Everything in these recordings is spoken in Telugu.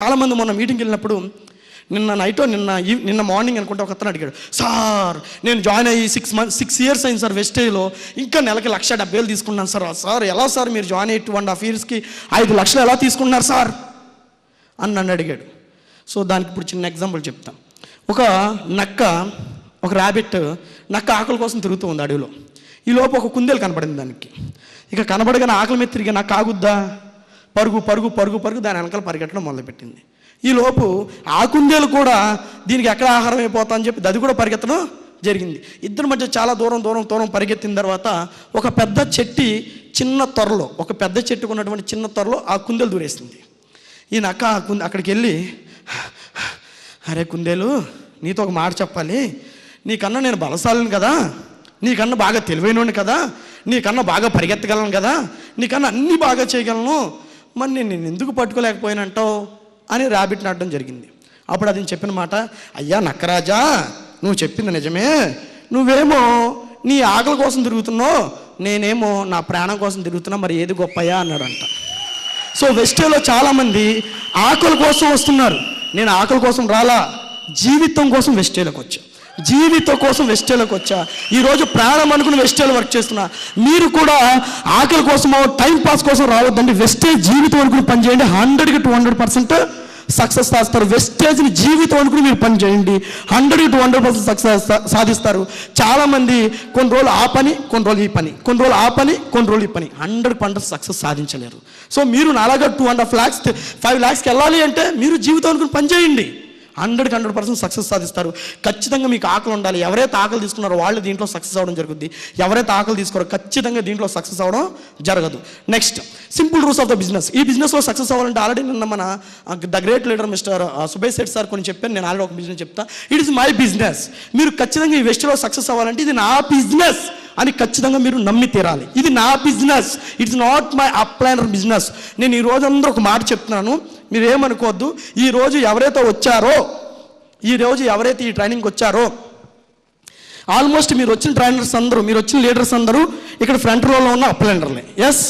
చాలామంది మొన్న మీటింగ్కి వెళ్ళినప్పుడు నిన్న మార్నింగ్ అనుకుంటే ఒక అతను అడిగాడు, సార్ నేను జాయిన్ అయ్యి 6 years అయింది సార్ వెస్టేజ్లో, ఇంకా నెలకి 1,70,000 తీసుకున్నాను సార్. సార్ ఎలా సార్ మీరు జాయిన్ అయ్యి 2.5 yearsకి 5 లక్షలు ఎలా తీసుకున్నారు సార్ అని నన్ను అడిగాడు. సో దానికి ఇప్పుడు చిన్న ఎగ్జాంపుల్ చెప్తాను. ఒక ర్యాబిట్ నక్క ఆకలి కోసం తిరుగుతూ ఉంది అడవిలో. ఈ లోపు ఒక కుందేలు కనపడింది దానికి. ఇక కనబడగానే ఆకలి మీద తిరిగి నక్క ఆగుద్దా, పరుగు పరుగు పరుగు పరుగు దాని వెనకాల పరిగెట్టడం మొదలుపెట్టింది. ఈ లోపు ఆ కుందేలు కూడా దీనికి ఎక్కడ ఆహారం అయిపోతా అని చెప్పి అది కూడా పరిగెత్తడం జరిగింది. ఇద్దరి మధ్య చాలా దూరం పరిగెత్తిన తర్వాత ఒక పెద్ద చెట్టుకు ఉన్నటువంటి చిన్న త్వరలో ఆ కుందేలు దూరేసింది. ఈ నక్క అక్కడికి వెళ్ళి, అరే కుందేలు, నీతో ఒక మాట చెప్పాలి, నీకన్నా నేను బలశాలిని కదా, నీకన్నా బాగా తెలివైనోడిని కదా, నీకన్నా బాగా పరిగెత్తగలను కదా, నీకన్నా అన్నీ బాగా చేయగలను, మరి నేను ఎందుకు పట్టుకోలేకపోయినంటావు అని ర్యాబిట్ని అడడం జరిగింది. అప్పుడు అది చెప్పిన మాట, అయ్యా నక్కరాజా, నువ్వు చెప్పింది నిజమే, నువ్వేమో నీ ఆకలి కోసం తిరుగుతున్నావు, నేనేమో నా ప్రాణం కోసం తిరుగుతున్నా, మరి ఏది గొప్పయ్యా అన్నాడంట. సో వెస్టేలో చాలామంది ఆకలి కోసం వస్తున్నారు. నేను ఆకలి కోసం రాలా, జీవితం కోసం వెస్టేలోకి వచ్చా. ఈరోజు ప్రాణం అనుకుని వెస్టేలో వర్క్ చేస్తున్నా. మీరు కూడా ఆకలి కోసమో టైం పాస్ కోసం రావద్దండి. వెస్టేజ్ జీవితం అనుకుని పని చేయండి, 100కి 200% సక్సెస్ సాధిస్తారు. వెస్టేజ్ని జీవితం అనుకుని మీరు పని చేయండి, 100కి 200% సక్సెస్ సాధిస్తారు. చాలామంది కొన్ని రోజులు ఆ పని, కొన్ని రోజులు ఈ పని, కొన్ని రోజులు ఆ పని, కొన్ని రోజులు ఈ పని, 100% సక్సెస్ సాధించలేరు. సో మీరు నాలాగా 2.5 lakhs 5 lakhsకి వెళ్ళాలి అంటే మీరు జీవితం అనుకుని పని చేయండి, 100కి 100% సక్సెస్ సాధిస్తారు. ఖచ్చితంగా మీకు ఆకలి ఉండాలి. ఎవరైతే ఆకలి తీసుకున్నారో వాళ్ళు దీంట్లో సక్సెస్ అవ్వడం జరుగుద్ది. ఎవరైతే ఆకలి తీసుకోరో ఖచ్చితంగా దీంట్లో సక్సెస్ అవ్వడం జరగదు. Next, simple rules of the business. ఈ బిజినెస్లో సక్సెస్ అవ్వాలంటే ఆల్రెడీ నిన్న మన the great leader mister Subesh Shetty sir కొన్ని చెప్పాను. నేను ఆల్రెడీ ఒక బిజినెస్ చెప్తా. It is my business. మీరు ఖచ్చితంగా ఈ వెస్ట్లో సక్సెస్ అవ్వాలంటే ఇది నా బిజినెస్ అని ఖచ్చితంగా మీరు నమ్మి తీరాలి. ఇది నా business, it's not my upliner business. నేను ఈ రోజు అందరూ ఒక మాట చెప్తున్నాను, మీరు ఏమనుకోవద్దు. ఈరోజు ఎవరైతే ఈ ట్రైనింగ్కి వచ్చారో ఆల్మోస్ట్ మీరు వచ్చిన ట్రైనర్స్ అందరూ, మీరు వచ్చిన లీడర్స్ అందరూ ఇక్కడ ఫ్రంట్ రోలో ఉన్న అప్లైనర్లే. ఎస్,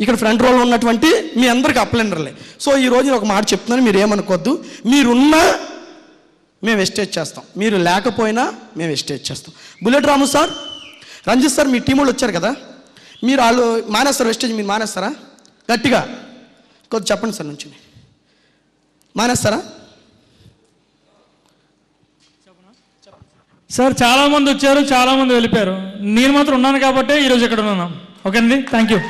ఇక్కడ ఫ్రంట్ రోలో ఉన్నటువంటి మీ అందరికీ అప్లైనర్లే. సో ఈరోజు ఒక మాట చెప్తున్నాను, మీరు ఏమనుకోవద్దు. మీరున్నా మేము వెస్టేజ్ చేస్తాం, మీరు లేకపోయినా మేము వెస్టేజ్ చేస్తాం. బుల్లెట్ రాము సార్, రంజిత్ సార్, మీ టీం వాళ్ళు వచ్చారు కదా, మీరు వాళ్ళు మానేస్తారు వెస్టేజ్, మీరు మానేస్తారా? గట్టిగా కొద్దిగా చెప్పండి సార్. నుంచి మానేస్తారా సార్? చాలామంది వచ్చారు, చాలామంది వెళ్ళిపోయారు, నేను మాత్రం ఉన్నాను కాబట్టి ఈరోజు ఇక్కడ ఉన్నాను. ఓకే అండి, థ్యాంక్ యూ.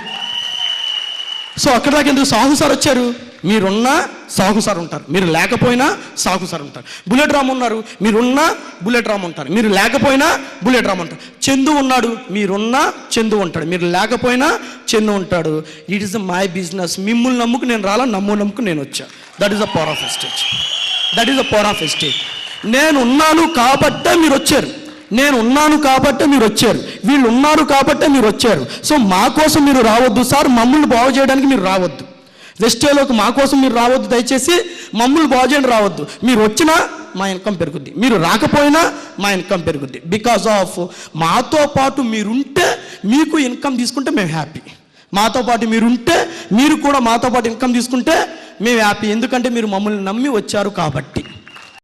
సో అక్కడ దాకా ఎందుకు? సాహు సార్ వచ్చారు, మీరున్నా సాహు సార్ ఉంటారు, మీరు లేకపోయినా సాహు సార్ ఉంటారు. బుల్లెట్ రామ్ ఉన్నారు, మీరున్నా బుల్లెట్ రామ్ ఉంటారు, మీరు లేకపోయినా బుల్లెట్ రామ్ ఉంటారు. చందు ఉన్నాడు, మీరున్నా చందు ఉంటాడు, మీరు లేకపోయినా చందు ఉంటాడు. It is my business. మిమ్మల్ని నమ్ముకు నేను రాలా, నమ్ముకు నేను వచ్చా. That is the power of stage. నేను ఉన్నాను కాబట్టే మీరు వచ్చారు, వీళ్ళు ఉన్నారు కాబట్టే మీరు వచ్చారు. సో మా కోసం మీరు రావద్దు సార్, మమ్మల్ని బాగు చేయడానికి మీరు రావద్దు. వెస్టేలోకి మా కోసం మీరు రావద్దు, దయచేసి మమ్మల్ని బాగు చేయడానికి రావద్దు. మీరు వచ్చినా మా ఇన్కమ్ పెరుగుద్ది, మీరు రాకపోయినా మా ఇన్కమ్ పెరుగుద్ది. బికాస్ ఆఫ్ మాతో పాటు మీరుంటే, మీకు ఇన్కమ్ తీసుకుంటే మేము హ్యాపీ. మాతో పాటు మీరుంటే, మీరు కూడా మాతో పాటు ఇన్కమ్ తీసుకుంటే మేము హ్యాపీ. ఎందుకంటే మీరు మమ్మల్ని నమ్మి వచ్చారు కాబట్టి.